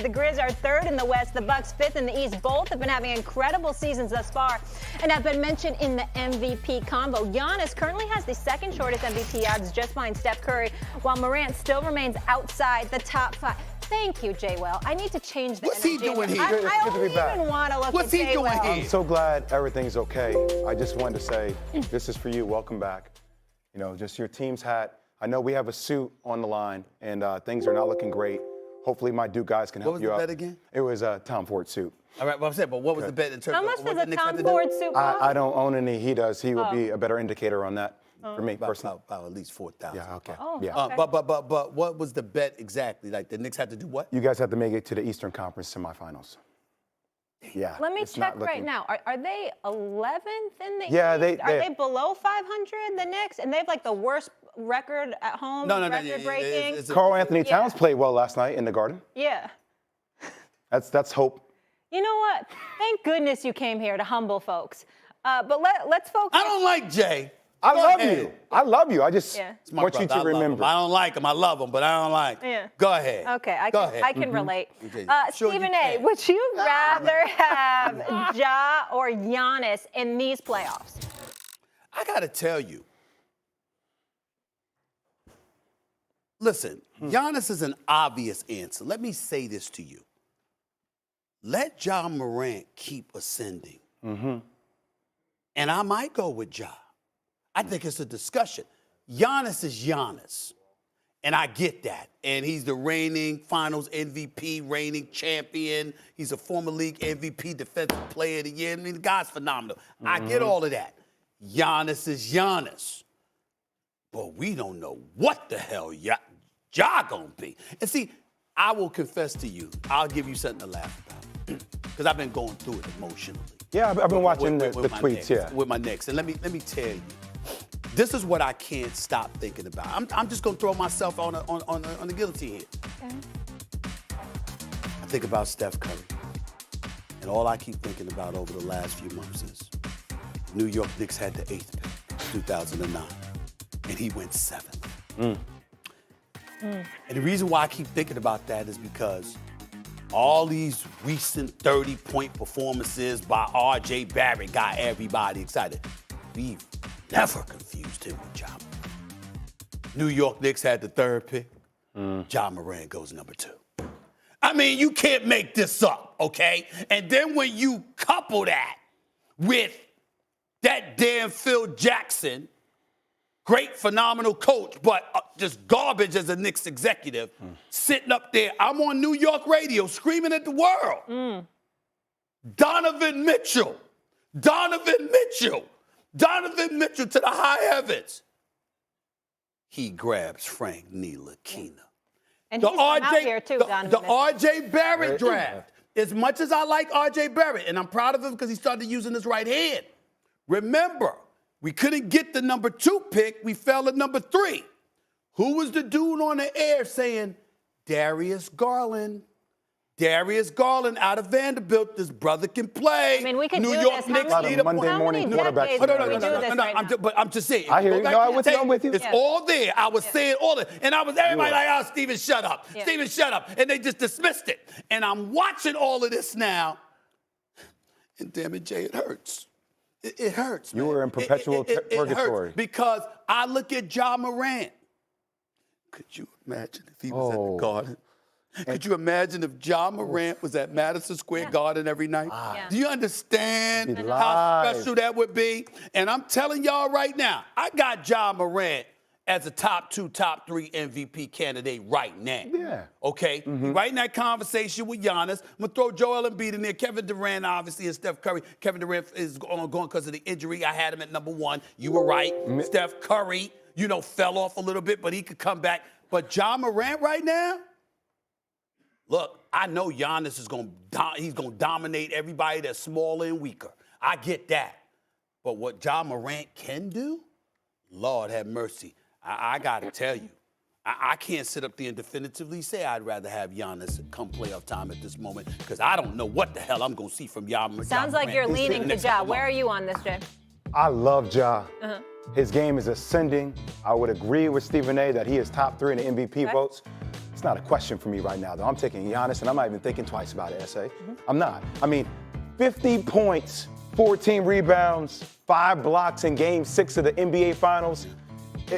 The Grizz are third in the West, the Bucks fifth in the East. Both have been having incredible seasons thus far and have been mentioned in the MVP combo. Giannis currently has the second shortest MVP odds, just behind Steph Curry, while Morant still remains outside the top 5. Thank you, Jay Well. I need to change the What's he doing here? I don't even want to look What's at he Jay doing Well. here? I'm so glad everything's okay. I just wanted to say, this is for you. Welcome back. You know, just your team's hat. I know we have a suit on the line, and things are not looking great. Hopefully, my Duke guys can help you out. What was the bet again? It was a Tom Ford suit. All right, well, I'm saying, but what was the bet in terms How much of does what a the Knicks had Tom to do? Ford suit cost? I don't own any. He does. He will be a better indicator on that for me personally. About at least 4,000. Yeah, okay. Oh, yeah. okay. But what was the bet exactly? Like the Knicks had to do what? You guys have to make it to the Eastern Conference semifinals. Yeah. Let me it's check not right looking- now. Are they 11th in the Yeah, East? Are they- they below 500, the Knicks? And they have like the worst record at home, No. record breaking. Carl Anthony Towns played well last night in the Garden. Yeah. That's hope. You know what? Thank goodness you came here to humble folks. But let's focus. I don't like Jay. I Go love ahead. you. I love you. I just Yeah. It's my want you brother. to I love remember. him. I don't like him. I love him, but I don't like him. Yeah. Go ahead. Okay, I Go can, ahead. I can relate. Okay. Sure Stephen you A., can. would you rather have Ja or Giannis in these playoffs? I got to tell you. Listen, Giannis is an obvious answer. Let me say this to you. Let Ja Morant keep ascending. And I might go with Ja. I think it's a discussion. Giannis is Giannis. And I get that. And he's the reigning finals MVP, reigning champion. He's a former league MVP, defensive player of the year. I mean, the guy's phenomenal. I get all of that. Giannis is Giannis. But we don't know what the hell Ja gonna be. And see, I will confess to you, I'll give you something to laugh about. Because I've been going through it emotionally. Yeah, I've been watching the with my tweets. Knicks, Yeah. with my Knicks. And let me tell you, this is what I can't stop thinking about. I'm just gonna throw myself on the guillotine here. Okay. I think about Steph Curry, and all I keep thinking about over the last few months is New York Knicks had the 8th pick, 2009, and he went 7th. And the reason why I keep thinking about that is because all these recent 30-point performances by R.J. Barrett got everybody excited. We've never confused him with Ja. New York Knicks had the 3rd pick. Ja Morant goes number 2. I mean, you can't make this up, okay? And then when you couple that with that damn Phil Jackson, great, phenomenal coach, but just garbage as a Knicks executive, sitting up there. I'm on New York radio screaming at the world. Donovan Mitchell to the high heavens. He grabs Frank Ntilikina. And he's come out here too, Donovan the Mitchell. R.J. Barrett draft. As much as I like R.J. Barrett, and I'm proud of him because he started using his right hand. Remember, we couldn't get the number 2 pick. We fell at number 3. Who was the dude on the air saying, Darius Garland out of Vanderbilt, this brother can play. I mean, we can New do York this. Knicks How need many, a Monday how morning many quarterbacks. decades Oh, do we do this right now? but I'm just saying. I hear Go you. back No, to I'm the with you. tape. I'm with you. It's all there. I was saying all that. And I was everybody like, oh, Steven, shut up. Yeah. Steven, shut up. And they just dismissed it. And I'm watching all of this now. And damn it, Jay, it hurts. It hurts. You man. were in perpetual It purgatory. hurts because I look at Ja Morant. Could you imagine if he was at the Garden? Could you imagine if Ja Morant was at Madison Square Garden every night? Yeah. Do you understand He'd be how live. special that would be? And I'm telling y'all right now, I got Ja Morant as a top 2, top 3 MVP candidate right now. Yeah. Okay? Right in that conversation with Giannis. I'm going to throw Joel Embiid in there. Kevin Durant, obviously, and Steph Curry. Kevin Durant is going because of the injury. I had him at number 1. You were right. Steph Curry, fell off a little bit, but he could come back. But Ja Morant right now, look, I know Giannis is going to dominate everybody that's smaller and weaker. I get that. But what Ja Morant can do, Lord have mercy. I got to tell you, I can't sit up there and definitively say I'd rather have Giannis come playoff time at this moment because I don't know what the hell I'm going to see from Ja Morant. Sounds like you're leaning to Ja. Where are you on this, Jay? I love Ja. His game is ascending. I would agree with Stephen A. that he is top 3 in the MVP votes. It's not a question for me right now, though. I'm taking Giannis, and I'm not even thinking twice about it, S.A. I'm not. I mean, 50 points, 14 rebounds, 5 blocks in Game 6 of the NBA Finals.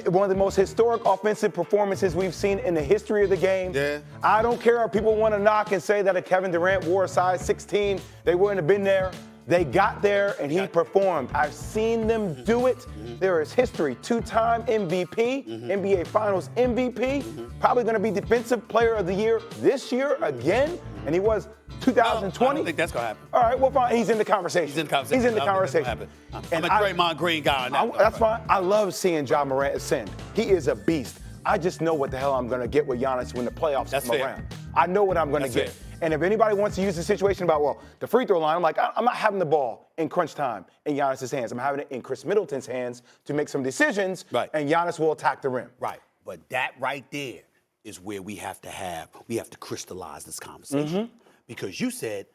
One of the most historic offensive performances we've seen in the history of the game. Yeah. I don't care if people want to knock and say that if Kevin Durant wore a size 16, they wouldn't have been there. They got there, and he performed. I've seen them do it. There is history. 2-time MVP, NBA Finals MVP, probably going to be Defensive Player of the Year this year again, and he was 2020. I don't think that's going to happen. All right, well, fine. He's in the conversation. He's in the conversation. He's in the conversation. I'm a Draymond Green guy on that. That's fine. I love seeing Ja Morant ascend. He is a beast. I just know what the hell I'm going to get with Giannis when the playoffs come around. I know what I'm going to get. Fair. And if anybody wants to use the situation about, well, the free throw line, I'm like, I'm not having the ball in crunch time in Giannis' hands. I'm having it in Chris Middleton's hands to make some decisions, and Giannis will attack the rim. Right. But that right there is where we have to crystallize this conversation. Because you said,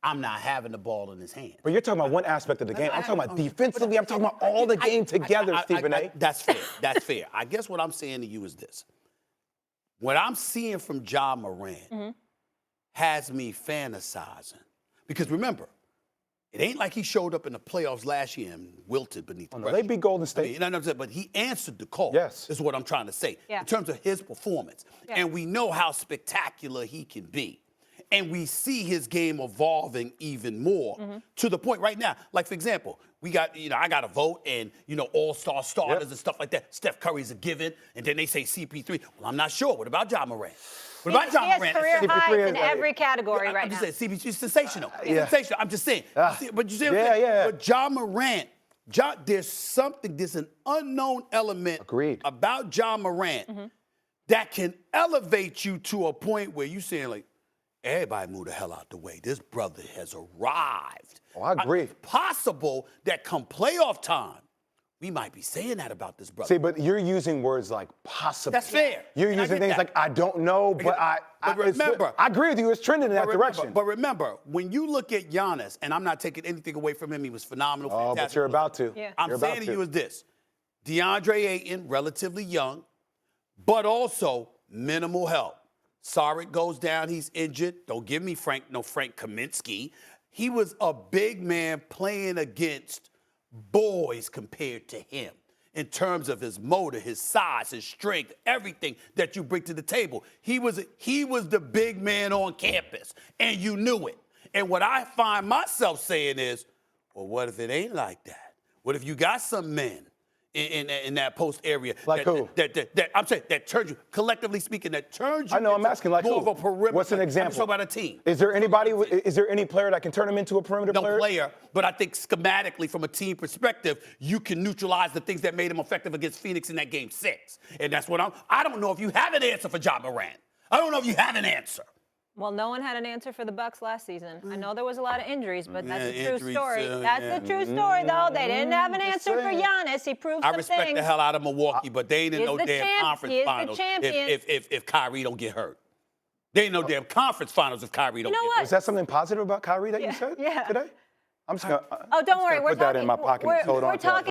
I'm not having the ball in his hand. But you're talking about one aspect of the game. I'm talking about defensively. I'm talking about all the game together, Stephen A. That's fair. That's fair. I guess what I'm saying to you is this. What I'm seeing from Ja Morant has me fantasizing. Because remember, it ain't like he showed up in the playoffs last year and wilted beneath the pressure. They beat Golden State. I mean, but he answered the call. Yes. Is what I'm trying to say. In terms of his performance. And we know how spectacular he can be. And we see his game evolving even more to the point right now. Like, for example, we got, I got a vote and, all-star starters and stuff like that. Steph Curry's a given. And then they say CP3. Well, I'm not sure. What about Ja Morant? What about Ja Morant? He has career highs in every category right now. I'm just saying, CP3 is sensational. He's sensational. I'm just saying. But you see what I'm saying? But Ja Morant, there's an unknown element about Ja Morant that can elevate you to a point where you're saying, like, everybody move the hell out the way. This brother has arrived. Oh, I agree. It's possible that come playoff time, we might be saying that about this brother. See, but you're using words like possible. That's fair. You're using things like I don't know, but I remember. I agree with you. It's trending in that direction. But remember, when you look at Giannis, and I'm not taking anything away from him, he was phenomenal. Oh, but you're about to. Yeah. I'm saying to you is this. DeAndre Ayton, relatively young, but also minimal help. Saric goes down, he's injured. Don't give me Frank Kaminsky. He was a big man playing against boys compared to him in terms of his motor, his size, his strength, everything that you bring to the table. He was the big man on campus, and you knew it. And what I find myself saying is, well, what if it ain't like that? What if you got some men in that post area? Like who? I'm saying that turns you, collectively speaking, that turns you. I know, I'm asking like more who? of a perimeter. What's an example? I'm talking about a team. Is there any player that can turn him into a perimeter player? No player, but I think schematically from a team perspective, you can neutralize the things that made him effective against Phoenix in that Game 6. And that's what I don't know if you have an answer for Ja Morant. I don't know if you have an answer. Well, no one had an answer for the Bucks last season. I know there was a lot of injuries, but that's a true story. That's a true story, though. They didn't have an answer for Giannis. He proved some things. I respect the hell out of Milwaukee, but they ain't in no damn conference finals if Kyrie don't get hurt. They ain't no damn conference finals if Kyrie don't get hurt. Is that something positive about Kyrie that you said today? I'm just gonna don't worry. put that in my pocket and hold on to it.